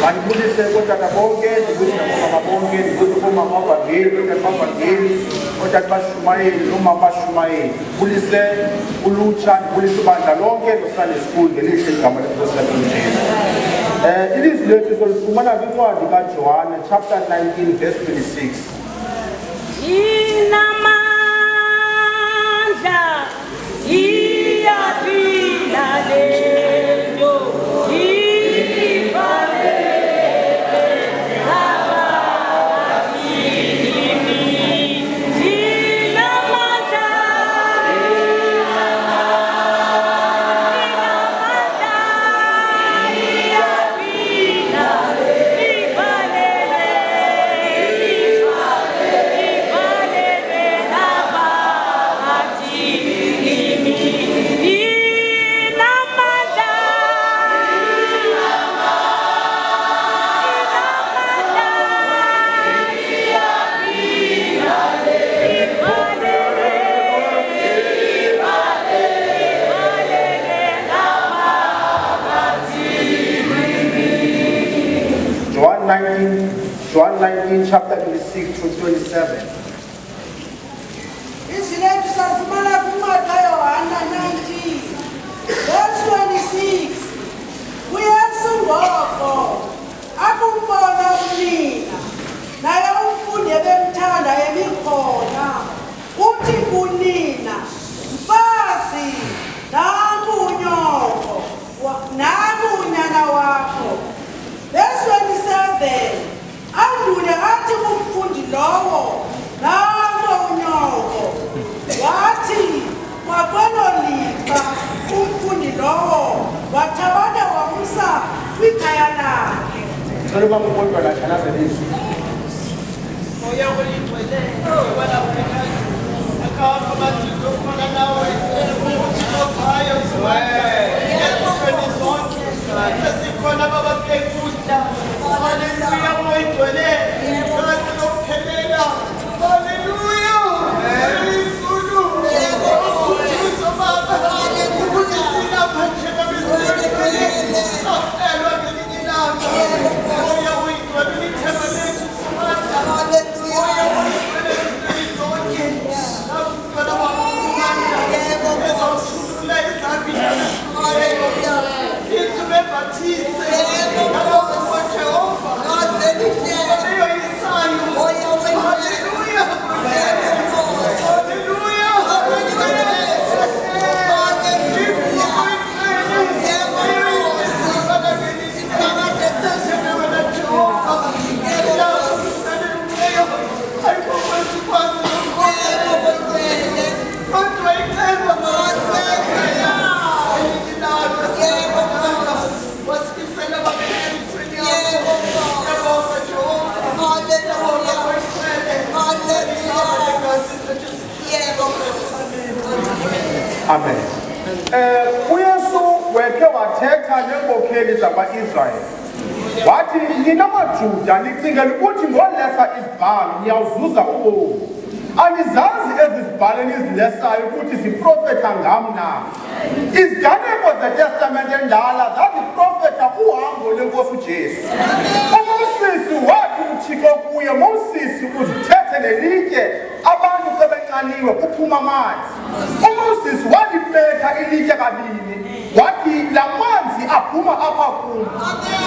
Mandibulise kotata bonke, ndibulise omama bonke, ndibulise omama abavangeli, kotata abavangeli, kotata bashumayeli, nomama bashumayeli. Ndibulise ulutsha, ndibulise ibandla lonke loSunday School ngelihle igama lenkosi yethu uJesu. Ilizwi lethu solifumana kwincwadi kaJohane chapter 19 verse 26. Inamandla iyaphinda lento John 19 chapter 26 to 27. Isilethu salifumana kwincwadi kaYohana 19 verse 26. UYesu ngoko akumbona unina naye umfundi ebemthanda ebikhona uthi kunina, mfazi, nangu unyoko nangu unyana wakho. Verse 27. Andule athi kumfundi lowo, nangu unyoko. Wathi kwakwelo lixa umfundi lowo wathabatha wamsa kwikhaya lakhe. Ngicela uba ukodwa lathanazelise. Moya olingcwele wena ukhona akakho amadilo khona nawe ukuthilovayo yebo zonke sesikhona babakekudla. Haleluya moyigcwele kazi lokuphelela. Haleluya izulu uzo baba ukuthi sina manje babesele safelwa ngelinilanga. Moya uyigcwele ithemba lethu simandla. Amen. UYesu wekhe wathetha neenkokheli zakwa-Israyeli. Wathi, nina maJuda nicingela ukuthi ngolesa izibhalo niyawuzuza ubomi. Anizazi ezi zibhalo nizilesayo ukuthi ziprofetha ngam na. Iziganeko zeTestamente endala zaziprofetha uhambo lwenkosi uJesu. UMosisi wathi uThixo kuye, Mosisi uzithethe nelitye abantu sebenxaniwe kuphuma amanzi. UMosisi walibetha ilitye kabini, wathi la manzi aphuma apha kum.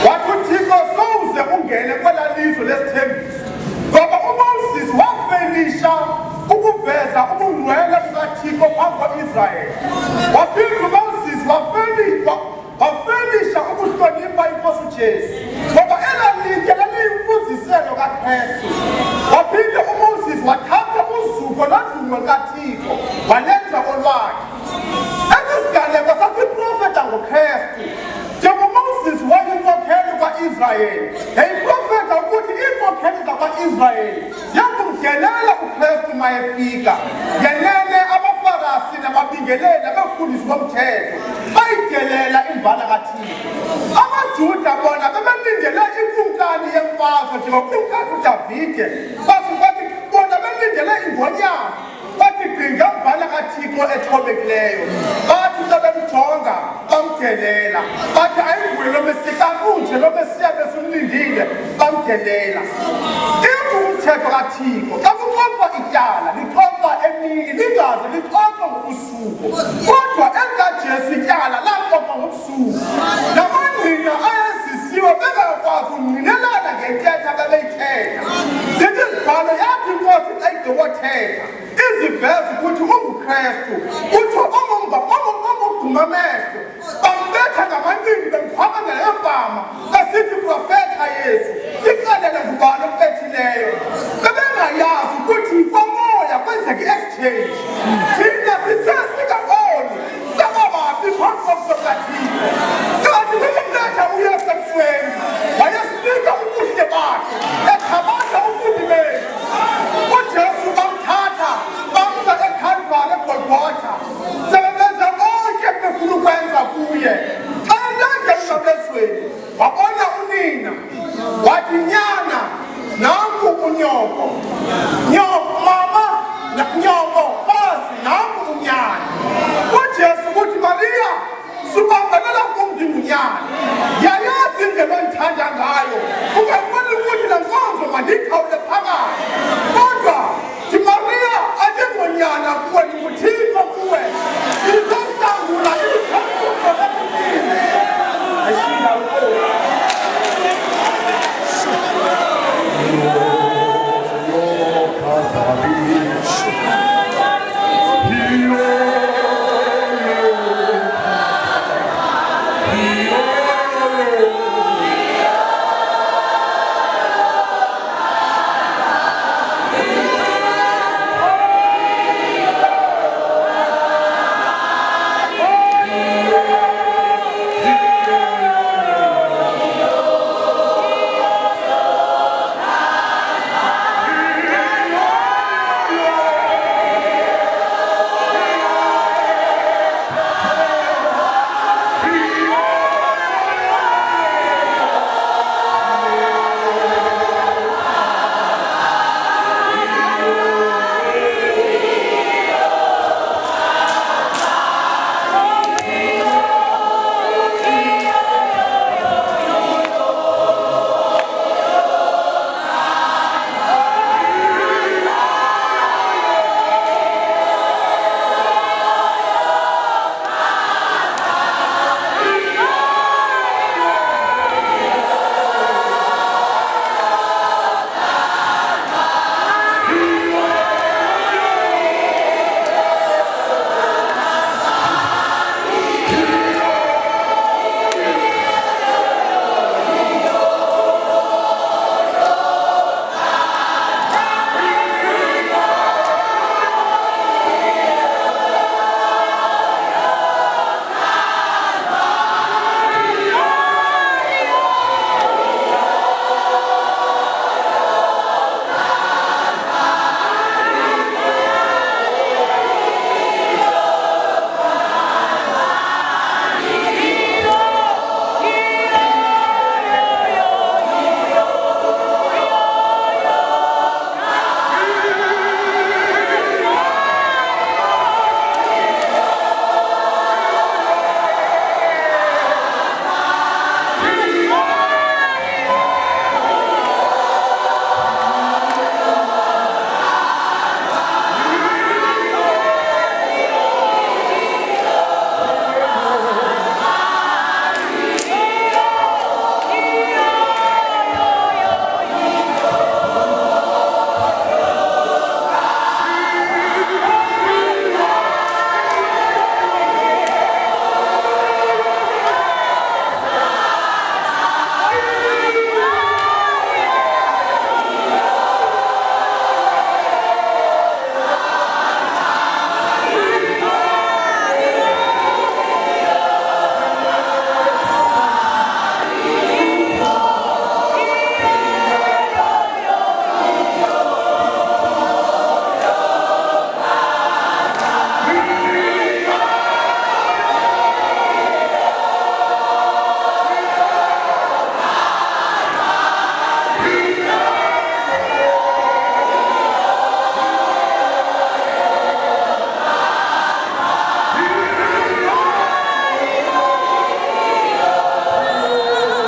Wathi uThixo sowuze ungene kwela lizwe lesithembiso. Ngoba uMosisi wafelisha ukuveza ubungcwele bukaThixo phambi kwa-Israyeli. Waphinda uMosisi wafelisha ukuhlonipha inkosi uJesu. Ngoba elaa litye laliyimfuziselo kaKristu. Waphinde uMosisi wathatha uzuko nodlumo lukaThixo walenza olwakhe. Esi siganeko sasiprofetha ngoKristu. NjengoMosisi wayinkokheli kwa-Israyeli, yayiprofetha ukuthi iinkokheli zakwa-Israyeli ziyakumgelela uKristu uma efika. Yenene abaFarisi nababingeleli abafundisi bomthetho bayidelela imvala kaThixo. AmaJuda bona bebelindele ikumkani yemfazwe njengokumkani uDavide. Bathi bona belindele ingonyama. Bathi gqinga imvala kaThixo ethobekileyo. Bathi xa bemjonga bamdelela bathi ayinguye lo Mesiya kunje lo Mesiya besimlindile bamdelela ingumthetho kaThixo xa kuxoxwa ityala lixoxwa emini lingaze lixoxwe ngobusuku kodwa elikaJesu ityala laxoxwa ngobusuku namangqina ayezisiwe bengakwazi ukungqinelana ngentetha babeyithetha zithi izibhalo yathi inkosi xa igqibothetha iziveza ukuthi unguKristu utsho omogquma amehlo bambetha ngamanqindi bemkhwaba ngempama besithi profetha Yesu sixelele ngubani okubethileyo bebengayazi ukuthi komoya kwenzeka i-exchange thina sithe sikaboni sababaphi phambi kobusokathixo kanti kumletha uyesu ebusweni wayesinika ubuhle bakhe ekhabaza ububi bethu uJesu bamthatha bamsa eKhalvari eGolgotha